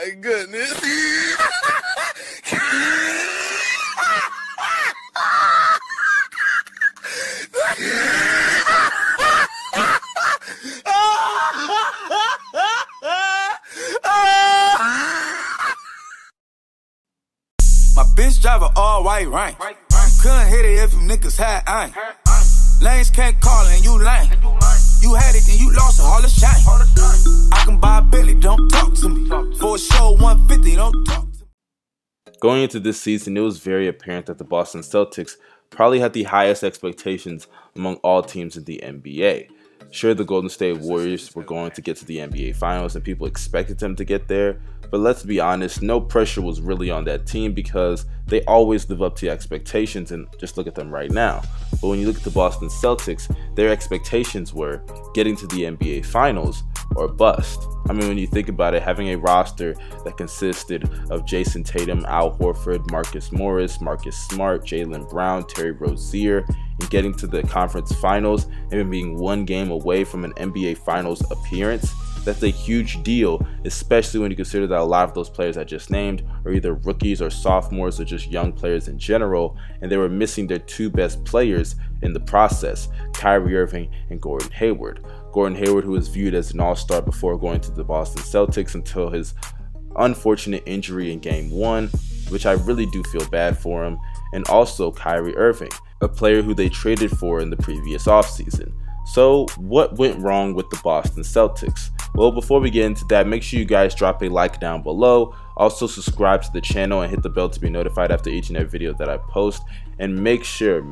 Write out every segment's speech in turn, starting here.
my goodness. My bitch drive an all-white rank. Couldn't hit it if you niggas had aim. Lanes can't call and you lame. You had it and you lost it, all the shame. I can buy a Billy, don't talk to me. For a show 150, don't talk to me. Going into this season, it was very apparent that the Boston Celtics probably had the highest expectations among all teams in the NBA. Sure, the Golden State Warriors were going to get to the NBA Finals and people expected them to get there, but let's be honest, no pressure was really on that team because they always live up to expectations, and just look at them right now. But when you look at the Boston Celtics, their expectations were getting to the NBA Finals or bust. I mean, when you think about it, having a roster that consisted of Jason Tatum, Al Horford, Marcus Morris, Marcus Smart, Jaylen Brown, Terry Rozier, and getting to the conference finals and even being one game away from an NBA Finals appearance, that's a huge deal, especially when you consider that a lot of those players I just named are either rookies or sophomores or just young players in general, and they were missing their two best players in the process, Kyrie Irving and Gordon Hayward. Gordon Hayward, who was viewed as an all-star before going to the Boston Celtics until his unfortunate injury in Game 1, which I really do feel bad for him, and also Kyrie Irving, a player who they traded for in the previous offseason. So what went wrong with the Boston Celtics? Well, before we get into that, make sure you guys drop a like down below. Also subscribe to the channel and hit the bell to be notified after each and every video that I post. And make sure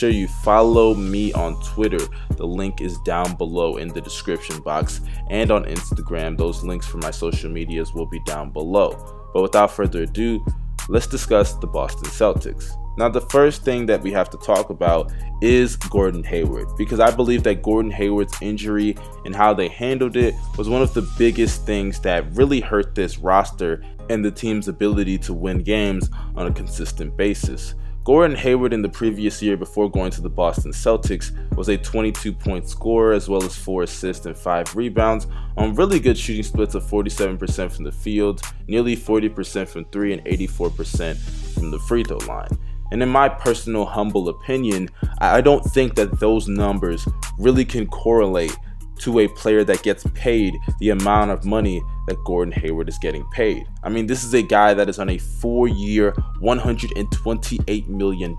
you follow me on Twitter. The link is down below in the description box, and on Instagram. Those links for my social medias will be down below. But without further ado, let's discuss the Boston Celtics. Now, the first thing that we have to talk about is Gordon Hayward, because I believe that Gordon Hayward's injury and how they handled it was one of the biggest things that really hurt this roster and the team's ability to win games on a consistent basis. Gordon Hayward in the previous year before going to the Boston Celtics was a 22-point scorer as well as 4 assists and 5 rebounds on really good shooting splits of 47% from the field, nearly 40% from 3, and 84% from the free throw line. And in my personal humble opinion, I don't think that those numbers really can correlate to a player that gets paid the amount of money that Gordon Hayward is getting paid. I mean, this is a guy that is on a 4-year, $128 million.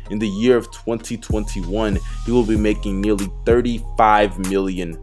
In the year of 2021, he will be making nearly $35 million.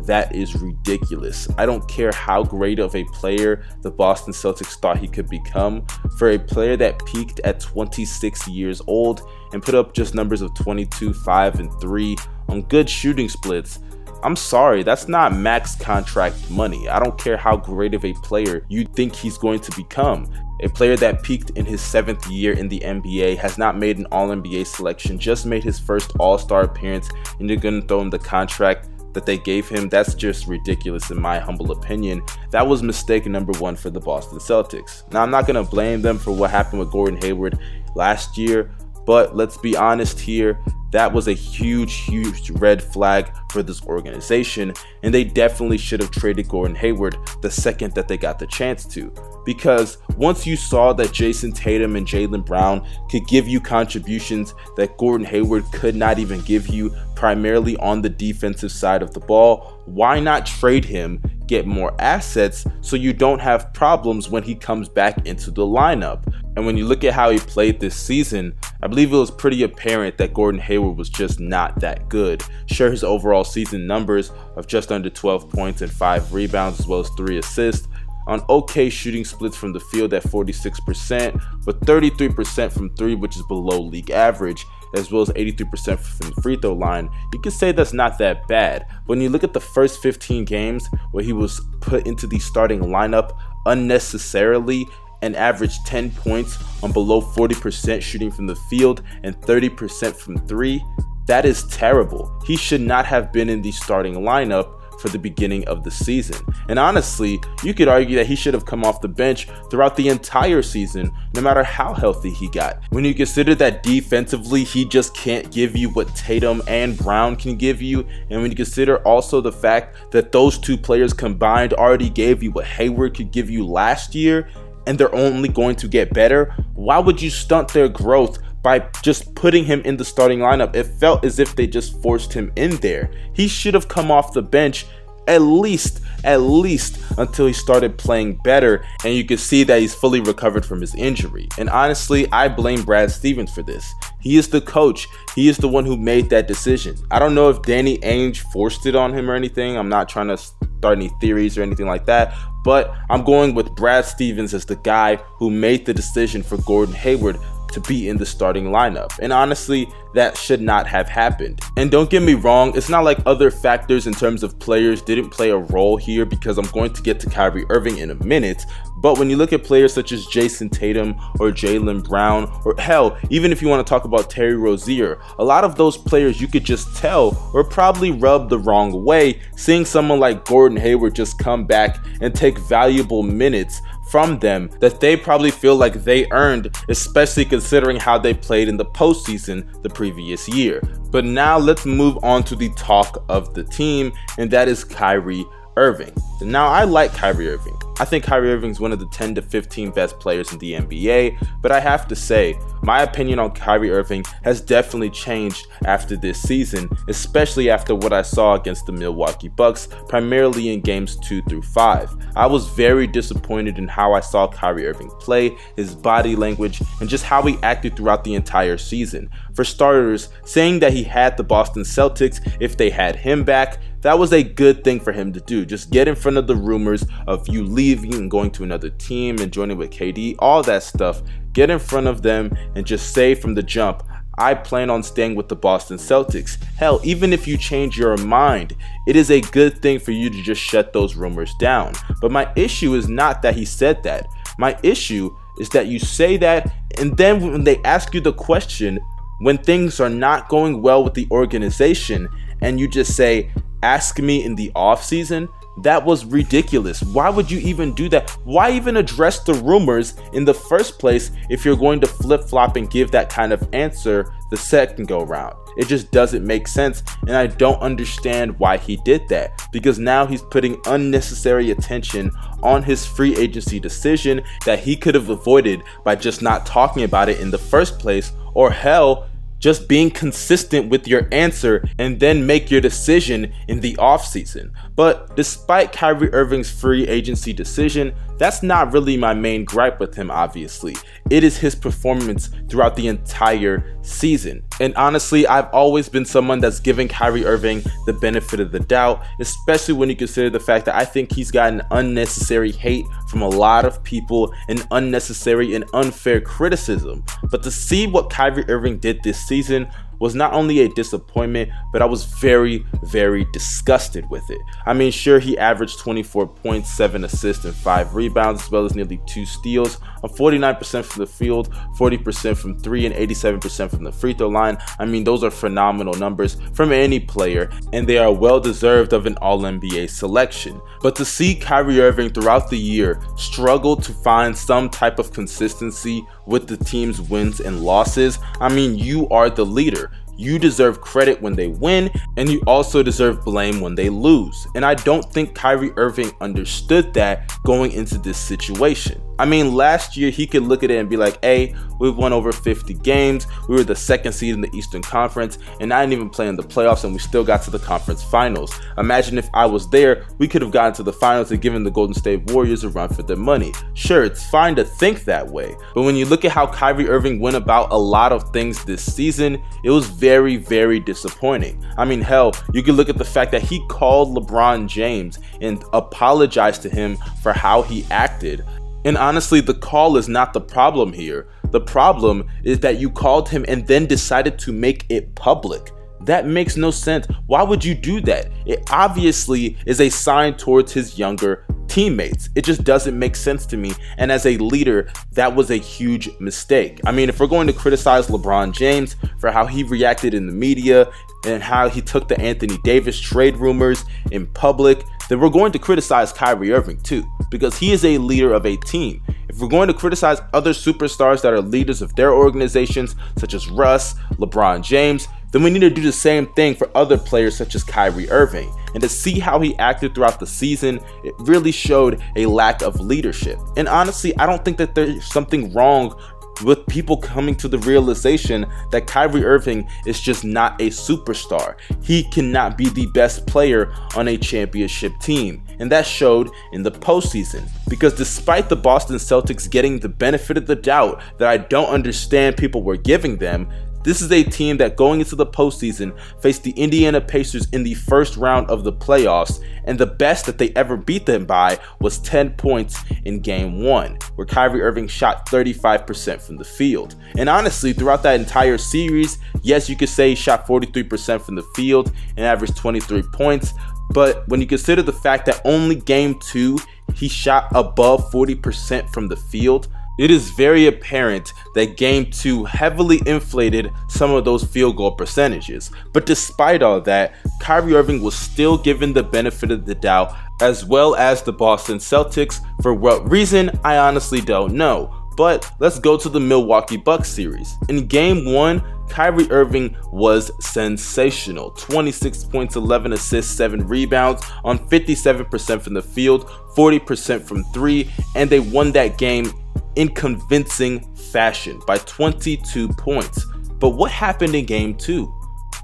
That is ridiculous. I don't care how great of a player the Boston Celtics thought he could become. For a player that peaked at 26 years old and put up just numbers of 22, 5, and 3 on good shooting splits, I'm sorry, that's not max contract money. I don't care how great of a player you think he's going to become. A player that peaked in his 7th year in the NBA, has not made an All-NBA selection, just made his first All-Star appearance, and you're going to throw him the contract that they gave him. That's just ridiculous in my humble opinion. That was mistake number 1 for the Boston Celtics. Now, I'm not going to blame them for what happened with Gordon Hayward last year, but let's be honest here, that was a huge red flag for this organization, and they definitely should have traded Gordon Hayward the second that they got the chance to. Because once you saw that Jason Tatum and Jaylen Brown could give you contributions that Gordon Hayward could not even give you, primarily on the defensive side of the ball, why not trade him, get more assets so you don't have problems when he comes back into the lineup? And when you look at how he played this season, I believe it was pretty apparent that Gordon Hayward was just not that good. Sure, his overall season numbers of just under 12 points and 5 rebounds as well as 3 assists on okay shooting splits from the field at 46%, but 33% from 3, which is below league average, as well as 83% from the free throw line. You can say that's not that bad. When you look at the first 15 games where he was put into the starting lineup unnecessarily and averaged 10 points on below 40% shooting from the field and 30% from 3, that is terrible. He should not have been in the starting lineup for the beginning of the season. And honestly, you could argue that he should have come off the bench throughout the entire season, no matter how healthy he got. When you consider that defensively, he just can't give you what Tatum and Brown can give you, and when you consider also the fact that those two players combined already gave you what Hayward could give you last year, and they're only going to get better, why would you stunt their growth by just putting him in the starting lineup? It felt as if they just forced him in there. He should have come off the bench at least until he started playing better, and you can see that he's fully recovered from his injury. And honestly, I blame Brad Stevens for this. He is the coach. He is the one who made that decision. I don't know if Danny Ainge forced it on him or anything. I'm not trying to start any theories or anything like that, but I'm going with Brad Stevens as the guy who made the decision for Gordon Hayward to be in the starting lineup. And honestly, that should not have happened. And don't get me wrong, it's not like other factors in terms of players didn't play a role here, because I'm going to get to Kyrie Irving in a minute. But when you look at players such as Jason Tatum or Jaylen Brown, or hell, even if you want to talk about Terry Rozier, a lot of those players you could just tell were probably rubbed the wrong way, seeing someone like Gordon Hayward just come back and take valuable minutes from them that they probably feel like they earned, especially considering how they played in the postseason the previous year. But now let's move on to the talk of the team, and that is Kyrie Irving. Now, I like Kyrie Irving. I think Kyrie Irving is one of the 10 to 15 best players in the NBA, but I have to say, my opinion on Kyrie Irving has definitely changed after this season, especially after what I saw against the Milwaukee Bucks, primarily in games 2 through 5. I was very disappointed in how I saw Kyrie Irving play, his body language, and just how he acted throughout the entire season. For starters, saying that he had the Boston Celtics if they had him back, that was a good thing for him to do. Just get in front of the rumors of you leaving and going to another team and joining with KD, all that stuff. Get in front of them and just say from the jump, I plan on staying with the Boston Celtics. Hell, even if you change your mind, it is a good thing for you to just shut those rumors down. But my issue is not that he said that. My issue is that you say that, and then when they ask you the question, when things are not going well with the organization, and you just say, ask me in the offseason, that was ridiculous. Why would you even do that? Why even address the rumors in the first place if you're going to flip-flop and give that kind of answer the second go round? It just doesn't make sense, and I don't understand why he did that, because now he's putting unnecessary attention on his free agency decision that he could have avoided by just not talking about it in the first place, or hell, just being consistent with your answer and then make your decision in the offseason. But despite Kyrie Irving's free agency decision, that's not really my main gripe with him, obviously. It is his performance throughout the entire season. And honestly, I've always been someone that's giving Kyrie Irving the benefit of the doubt, especially when you consider the fact that I think he's gotten unnecessary hate from a lot of people and unnecessary and unfair criticism. But to see what Kyrie Irving did this season was not only a disappointment, but I was very, very disgusted with it. I mean, sure, he averaged 24 points, 7 assists, and 5 rebounds, as well as nearly 2 steals on 49% from the field, 40% from 3, and 87% from the free throw line. I mean, those are phenomenal numbers from any player, and they are well deserved of an All-NBA selection. But to see Kyrie Irving throughout the year struggle to find some type of consistency with the team's wins and losses, I mean, you are the leader. You deserve credit when they win, and you also deserve blame when they lose. And I don't think Kyrie Irving understood that going into this situation. I mean, last year he could look at it and be like, hey, we've won over 50 games. We were the 2nd seed in the Eastern Conference, and I didn't even play in the playoffs, and we still got to the conference finals. Imagine if I was there, we could have gotten to the finals and given the Golden State Warriors a run for their money. Sure, it's fine to think that way, but when you look at how Kyrie Irving went about a lot of things this season, it was very, very disappointing. I mean, hell, you could look at the fact that he called LeBron James and apologized to him for how he acted. And honestly, the call is not the problem here. The problem is that you called him and then decided to make it public. That makes no sense. Why would you do that? It obviously is a sign towards his younger teammates. It just doesn't make sense to me. And as a leader, that was a huge mistake. I mean, if we're going to criticize LeBron James for how he reacted in the media and how he took the Anthony Davis trade rumors in public, then we're going to criticize Kyrie Irving too, because he is a leader of a team. If we're going to criticize other superstars that are leaders of their organizations, such as Russ, LeBron James, then we need to do the same thing for other players such as Kyrie Irving. And to see how he acted throughout the season, it really showed a lack of leadership. And honestly, I don't think that there's something wrong with people coming to the realization that Kyrie Irving is just not a superstar. He cannot be the best player on a championship team. And that showed in the postseason. Because despite the Boston Celtics getting the benefit of the doubt that I don't understand people were giving them, this is a team that going into the postseason faced the Indiana Pacers in the first round of the playoffs, and the best that they ever beat them by was 10 points in game 1, where Kyrie Irving shot 35% from the field. And honestly, throughout that entire series, yes, you could say he shot 43% from the field and averaged 23 points, but when you consider the fact that only game 2 he shot above 40% from the field, it is very apparent that game 2 heavily inflated some of those field goal percentages. But despite all that, Kyrie Irving was still given the benefit of the doubt, as well as the Boston Celtics. For what reason, I honestly don't know. But let's go to the Milwaukee Bucks series. In game 1, Kyrie Irving was sensational. 26 points, 11 assists, 7 rebounds on 57% from the field, 40% from 3, and they won that game in convincing fashion by 22 points. But what happened in game 2?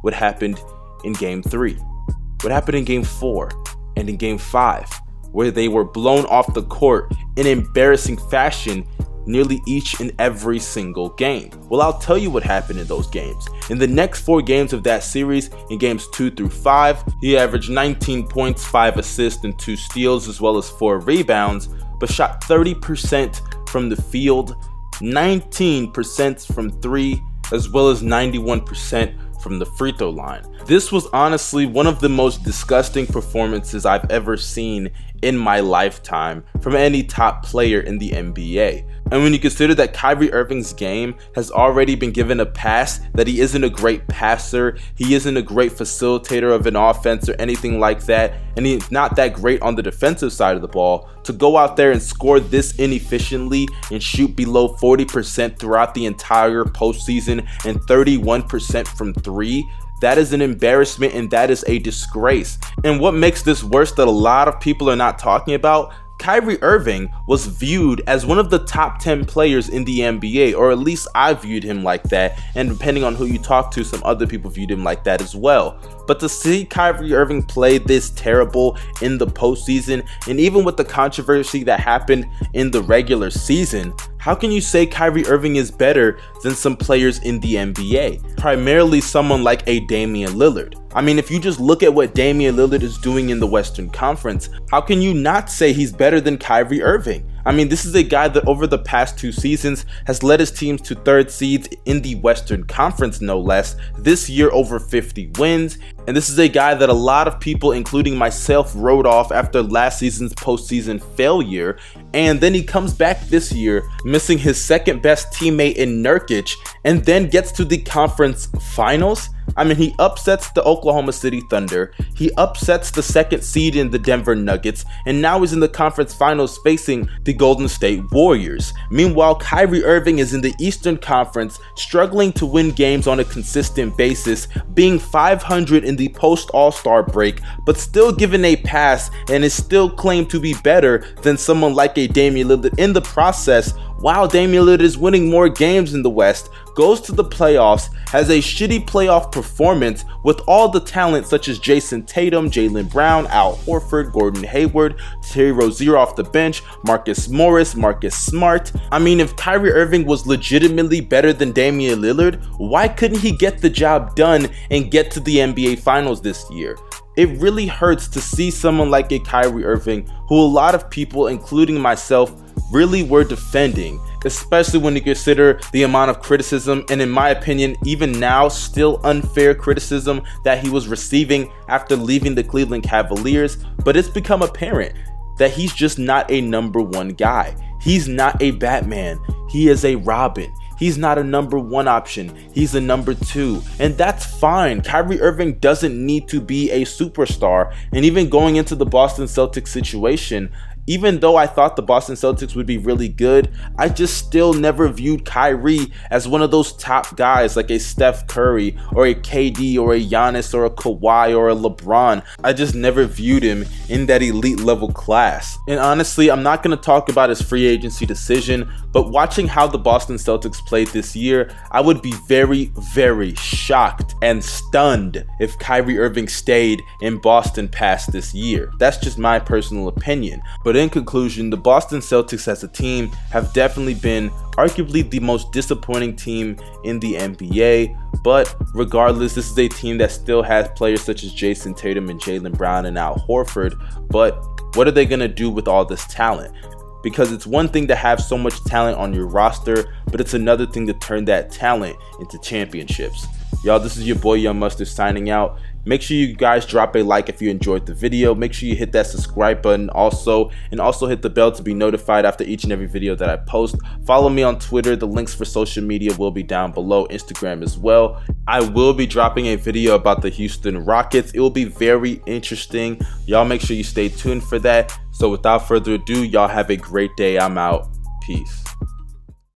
What happened in game 3? What happened in game 4 and in game 5, where they were blown off the court in embarrassing fashion nearly each and every single game? Well, I'll tell you what happened in those games. In the next 4 games of that series, in games 2 through 5, he averaged 19 points, 5 assists, and 2 steals, as well as 4 rebounds, but shot 30% from the field, 19% from 3, as well as 91% from the free throw line. This was honestly one of the most disgusting performances I've ever seen in my lifetime from any top player in the NBA. And when you consider that Kyrie Irving's game has already been given a pass, that he isn't a great passer, he isn't a great facilitator of an offense or anything like that, and he's not that great on the defensive side of the ball, to go out there and score this inefficiently and shoot below 40% throughout the entire postseason and 31% from 3, that is an embarrassment and that is a disgrace. And what makes this worse that a lot of people are not talking about, Kyrie Irving was viewed as one of the top 10 players in the NBA, or at least I viewed him like that, and depending on who you talk to, some other people viewed him like that as well. But to see Kyrie Irving play this terrible in the postseason, and even with the controversy that happened in the regular season, how can you say Kyrie Irving is better than some players in the NBA? Primarily someone like a Damian Lillard. I mean, if you just look at what Damian Lillard is doing in the Western Conference, how can you not say he's better than Kyrie Irving? I mean, this is a guy that over the past 2 seasons has led his teams to 3rd seeds in the Western Conference, no less. This year, over 50 wins. And this is a guy that a lot of people, including myself, wrote off after last season's postseason failure. And then he comes back this year, missing his 2nd best teammate in Nurkic, and then gets to the conference finals. I mean, he upsets the Oklahoma City Thunder, he upsets the 2nd seed in the Denver Nuggets, and now he's in the conference finals facing the Golden State Warriors. Meanwhile, Kyrie Irving is in the Eastern Conference, struggling to win games on a consistent basis, being 500 in the post-All-Star break, but still given a pass and is still claimed to be better than someone like a Damian Lillard in the process, while Damian Lillard is winning more games in the West, goes to the playoffs, has a shitty playoff performance with all the talent such as Jason Tatum, Jaylen Brown, Al Horford, Gordon Hayward, Terry Rozier off the bench, Marcus Morris, Marcus Smart. I mean, if Kyrie Irving was legitimately better than Damian Lillard, why couldn't he get the job done and get to the NBA Finals this year? It really hurts to see someone like a Kyrie Irving, who a lot of people, including myself, really were defending, especially when you consider the amount of criticism, and in my opinion, even now, still unfair criticism that he was receiving after leaving the Cleveland Cavaliers. But it's become apparent that he's just not a number one guy. He's not a Batman. He is a Robin. He's not a number one option. He's a number two. And that's fine. Kyrie Irving doesn't need to be a superstar. And even going into the Boston Celtics situation, even though I thought the Boston Celtics would be really good, I just still never viewed Kyrie as one of those top guys like a Steph Curry or a KD or a Giannis or a Kawhi or a LeBron. I just never viewed him in that elite level class. And honestly, I'm not going to talk about his free agency decision, but watching how the Boston Celtics played this year, I would be very, very shocked and stunned if Kyrie Irving stayed in Boston past this year. That's just my personal opinion. But in conclusion, the Boston Celtics as a team have definitely been arguably the most disappointing team in the NBA. But regardless, this is a team that still has players such as Jason Tatum and Jaylen Brown and Al Horford. But what are they going to do with all this talent? Because it's one thing to have so much talent on your roster, but it's another thing to turn that talent into championships. Y'all, this is your boy Young Mustard signing out. Make sure you guys drop a like if you enjoyed the video. Make sure you hit that subscribe button also hit the bell to be notified after each and every video that I post. Follow me on Twitter. The links for social media will be down below, Instagram as well. I will be dropping a video about the Houston Rockets. It will be very interesting. Y'all make sure you stay tuned for that. So without further ado, y'all have a great day. I'm out. Peace.